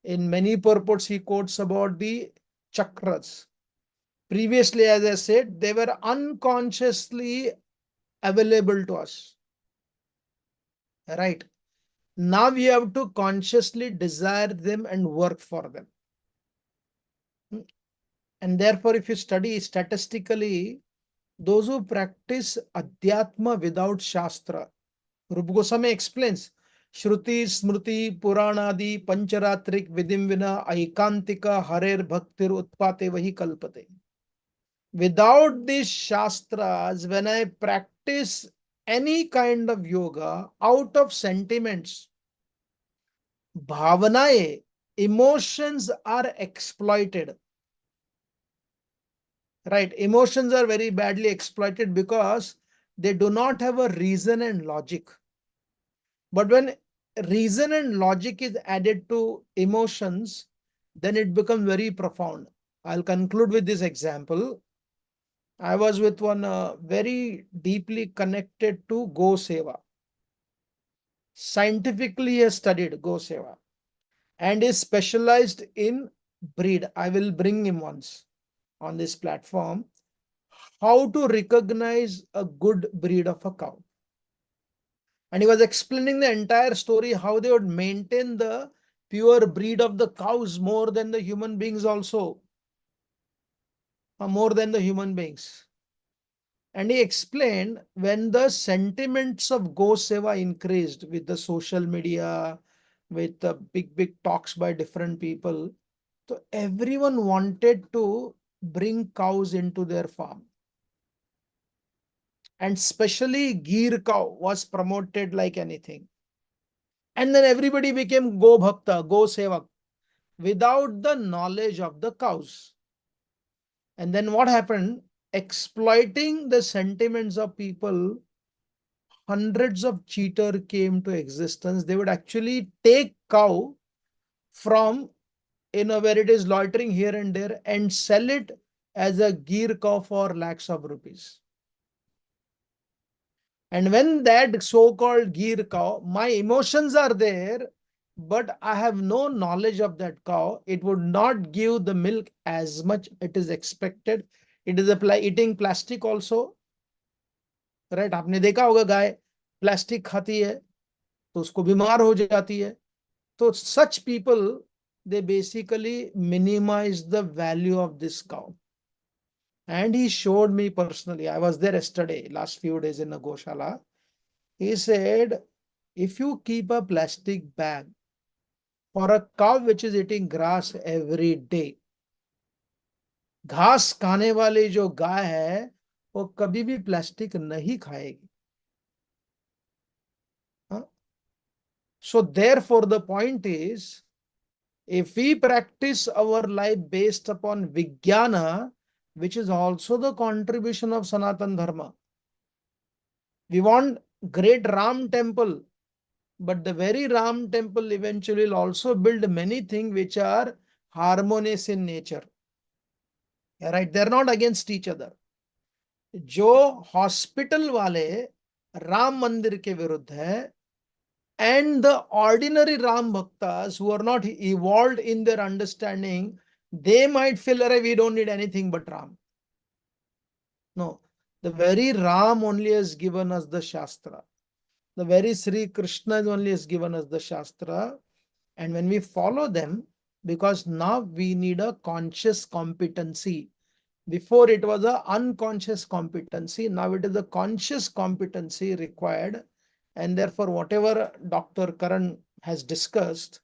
In many purports, he quotes about the chakras. Previously, as I said, they were unconsciously available to us. Right? Now we have to consciously desire them and work for them. And therefore, if you study statistically, those who practice Adhyatma without Shastra, Rupa Goswami explains, Shruti, Smriti, Puranadi, Pancharatrik, Vidim Vina, Aikantika, Harer Bhaktir, Utpate, Vahi Kalpate. Without these Shastras, when I practice any kind of yoga out of sentiments, bhavanaye, emotions are exploited. Right? Emotions are very badly exploited because they do not have a reason and logic. But when reason and logic is added to emotions, then it becomes very profound. I'll conclude with this example. I was with one very deeply connected to Go Seva. Scientifically, he has studied Go Seva and is specialized in breed. I will bring him once on this platform. How to recognize a good breed of a cow. And he was explaining the entire story, how they would maintain the pure breed of the cows more than the human beings also. More than the human beings. And he explained when the sentiments of Go Seva increased with the social media, with the big talks by different people, so everyone wanted to bring cows into their farm. And especially Gir cow was promoted like anything. And then everybody became Go Bhakta, Go Sevak, without the knowledge of the cows. And then what happened? Exploiting the sentiments of people, hundreds of cheaters came to existence. They would actually take cow from, where it is loitering here and there and sell it as a Gir cow for lakhs of rupees. And when that so-called Gir cow, my emotions are there, but I have no knowledge of that cow, it would not give the milk as much it is expected. It is eating plastic also. Right? आपने देखा होगा गाय plastic खाती है तो उसको बीमार हो जाती है. So such people, they basically minimize the value of this cow. And he showed me personally. I was there yesterday, last few days in a Goshala. He said, if you keep a plastic bag for a cow which is eating grass every day, घास खाने वाली जो गाय है वो कभी भी plastic नहीं खाएगी. So therefore the point is, if we practice our life based upon Vijnana, which is also the contribution of Sanatan Dharma, we want great Ram temple, but the very Ram temple eventually will also build many things which are harmonious in nature. Right? They're not against each other. जो hospital वाले राम मंदिर के विरुद्ध है, and the ordinary Ram Bhaktas who are not evolved in their understanding, they might feel that we don't need anything but Ram. No, the very Ram only has given us the Shastra. The very Sri Krishna only has given us the Shastra. And when we follow them, because now we need a conscious competency. Before it was an unconscious competency. Now it is a conscious competency required. And therefore, whatever Dr. Karan has discussed,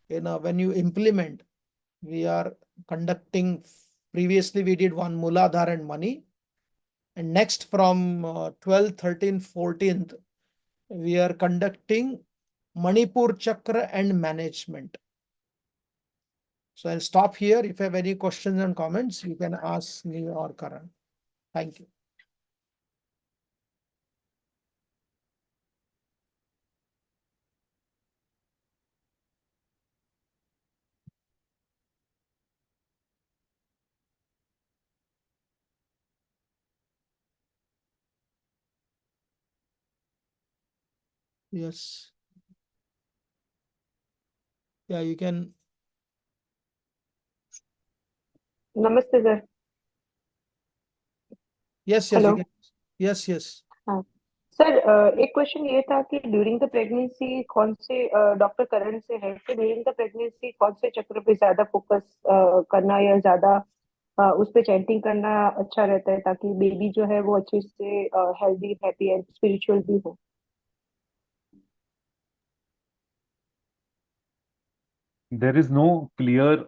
when you implement, we are conducting, previously we did one Muladhar and money. And next from 12th, 13th, 14th, we are conducting Manipur Chakra and management. So I'll stop here. If you have any questions and comments, you can ask me or Karan. Thank you. Yes. Yeah, you can. Namaste, sir. Yes, yes, Hello. you can. Yes, yes. हाँ sir, एक question ये था कि during the pregnancy कौन से doctor करण से है कि ड्यूरिंग द प्रेगनेंसी कौन से चक्र पे ज्यादा फोकस करना या ज्यादा उस पे चैंटिंग करना अच्छा रहता है ताकि बेबी जो है वो अच्छे से हेल्दी, हैप्पी एंड स्पिरिचुअल भी हो. There is no clear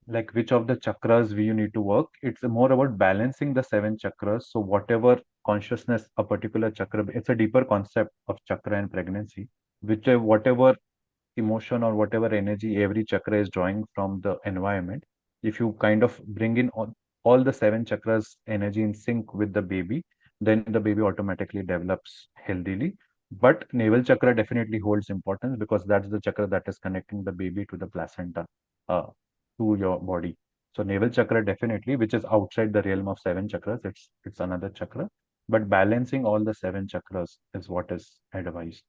like which of the chakras you need to work. It's more about balancing the seven chakras. So whatever consciousness a particular chakra, it's a deeper concept of chakra and pregnancy. Which whatever emotion or whatever energy every chakra is drawing from the environment, if you kind of bring in all the seven chakras energy in sync with the baby, then the baby automatically develops healthily. But navel chakra definitely holds importance because that's the chakra that is connecting the baby to the placenta, uh, to your body. So navel chakra definitely, which is outside the realm of seven chakras, it's another chakra. But balancing all the seven chakras is what is advised.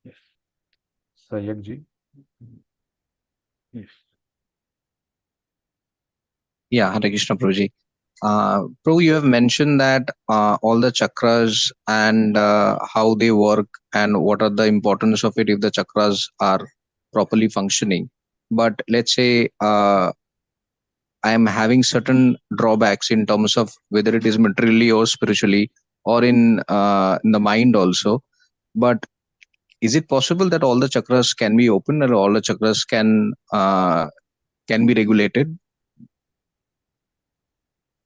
Yes. Sayak ji. Yes. Yeah, Hare Krishna Prabhuji. Prabhu, you have mentioned that all the chakras and how they work and what are the importance of it if the chakras are properly functioning. But let's say I am having certain drawbacks in terms of whether it is materially or spiritually or in the mind also. But is it possible that all the chakras can be opened or all the chakras can be regulated?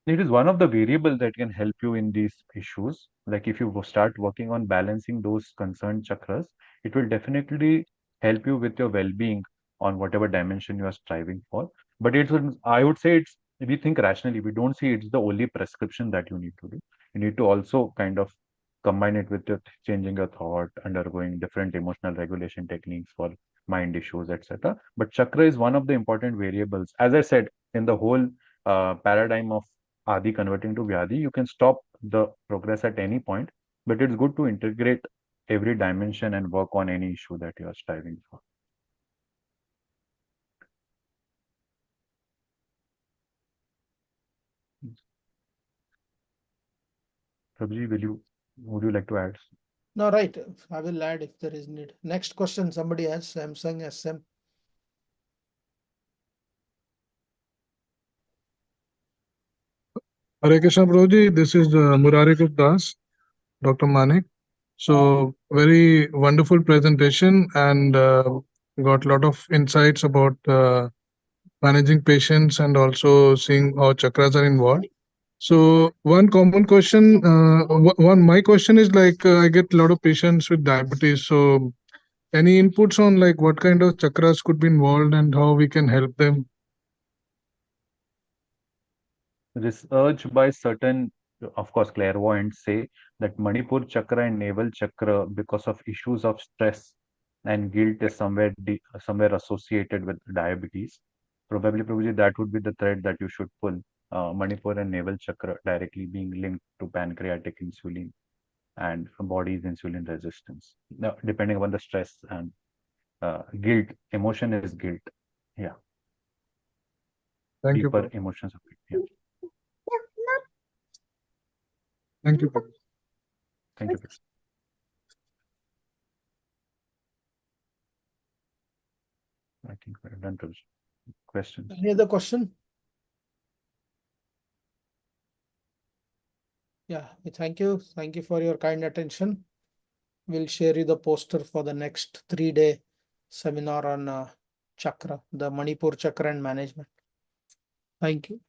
It is one of the variables that can help you in these issues. Like if you start working on balancing those concerned chakras, it will definitely help you with your well-being on whatever dimension you are striving for. But I would say we think rationally, we don't see it's the only prescription that you need to do. You need to also kind of combine it with changing your thought, undergoing different emotional regulation techniques for mind issues, etc. But chakra is one of the important variables. As I said, in the whole paradigm of Adi converting to Vyadi, you can stop the progress at any point, but it's good to integrate every dimension and work on any issue that you are striving for. Prabhuji, would you like to add? No, right. I will add if there is need. Next question, somebody has Samsung SM. Hare Krishna Prabhuji, this is Murari Guptas, Dr. Manik. So very wonderful presentation and got a lot of insights about managing patients and also seeing how chakras are involved. So one common question, my question is like I get a lot of patients with diabetes. So any inputs on like what kind of chakras could be involved and how we can help them? Research by certain, of course, clairvoyants say that Manipur chakra and navel chakra, because of issues of stress and guilt, is somewhere associated with diabetes. Probably, Prabhuji, that would be the thread that you should pull. Manipur and navel chakra directly being linked to pancreatic insulin and body's insulin resistance. Now, depending upon the stress and guilt, emotion is guilt. Yeah, Thank you, deeper Prabhu. emotions of it. Yeah. Thank you, Prabhu. Thank you. I think we're done to questions. Any other question? Yeah, thank you. Thank you for your kind attention. We'll share you the poster for the next 3-day seminar on chakra, the Manipur chakra and management. Thank you.